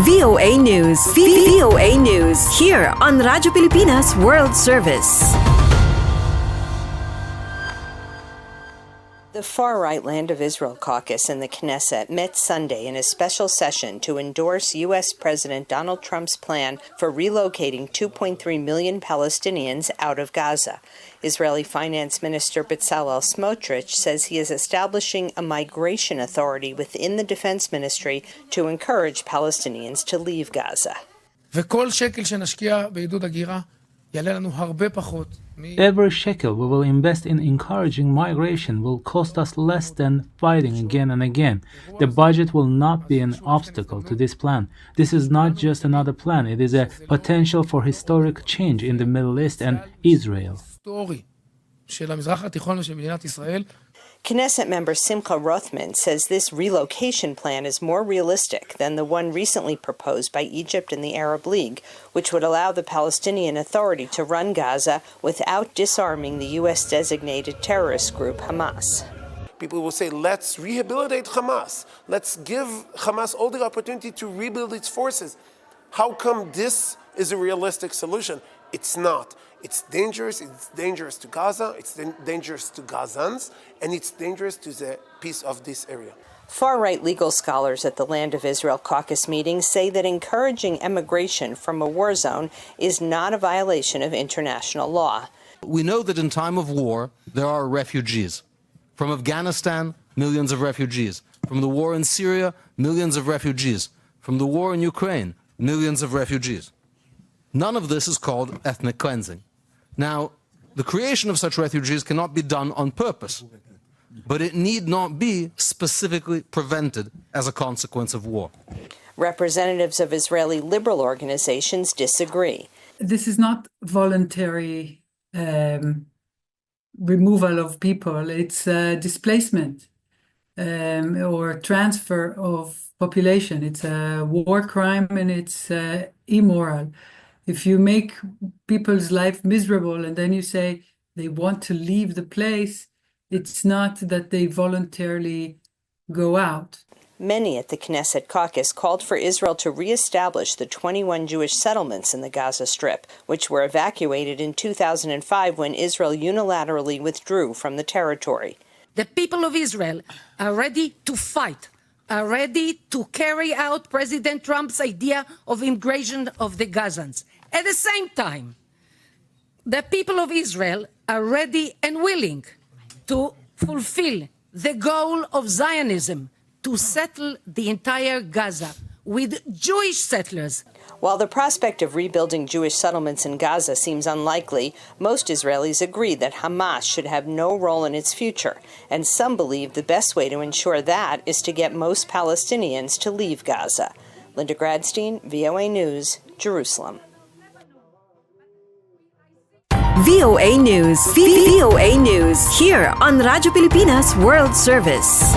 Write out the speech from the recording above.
VOA News. VOA News. Here on Radyo Pilipinas World Service. The far-right Land of Israel caucus in the Knesset met Sunday in a special session to endorse U.S. President Donald Trump's plan for relocating 2.3 million Palestinians out of Gaza. Israeli Finance Minister Bezalel Smotrich says he is establishing a migration authority within the Defense Ministry to encourage Palestinians to leave Gaza. וכל שקל שנשקיע בעידוד הגירה יעלה לנו הרבה פחות. Every shekel we will invest in encouraging migration will cost us less than fighting again and again. The budget will not be an obstacle to this plan. This is not just another plan, it is a potential for historic change in the Middle East and Israel. של המזרח התיכון ושל מדינת ישראל. Knesset member Simcha Rothman says this relocation plan is more realistic than the one recently proposed by Egypt and the Arab League, which would allow the Palestinian Authority to run Gaza without disarming the U.S.-designated terrorist group Hamas. People will say, let's rehabilitate Hamas. Let's give Hamas all the opportunity to rebuild its forces. How come this is a realistic solution? It's not. It's dangerous to Gaza, it's dangerous to Gazans, and it's dangerous to the peace of this area. Far-right legal scholars at the Land of Israel caucus meeting say that encouraging emigration from a war zone is not a violation of international law. We know that in time of war, there are refugees. From Afghanistan, millions of refugees. From the war in Syria, millions of refugees. From the war in Ukraine, millions of refugees. None of this is called ethnic cleansing. Now, the creation of such refugees cannot be done on purpose, but it need not be specifically prevented as a consequence of war. Representatives of Israeli liberal organizations disagree. This is not voluntary removal of people, it's displacement or transfer of population. It's a war crime and it's immoral. If you make people's life miserable and then you say they want to leave the place, it's not that they voluntarily go out. Many at the Knesset caucus called for Israel to reestablish the 21 Jewish settlements in the Gaza Strip, which were evacuated in 2005 when Israel unilaterally withdrew from the territory. The people of Israel are ready to fight, are ready to carry out President Trump's idea of immigration of the Gazans. At the same time, the people of Israel are ready and willing to fulfill the goal of Zionism to settle the entire Gaza with Jewish settlers. While the prospect of rebuilding Jewish settlements in Gaza seems unlikely, most Israelis agree that Hamas should have no role in its future, and some believe the best way to ensure that is to get most Palestinians to leave Gaza. Linda Gradstein, VOA News, Jerusalem. VOA News. VOA News. Here on Radyo Pilipinas World Service.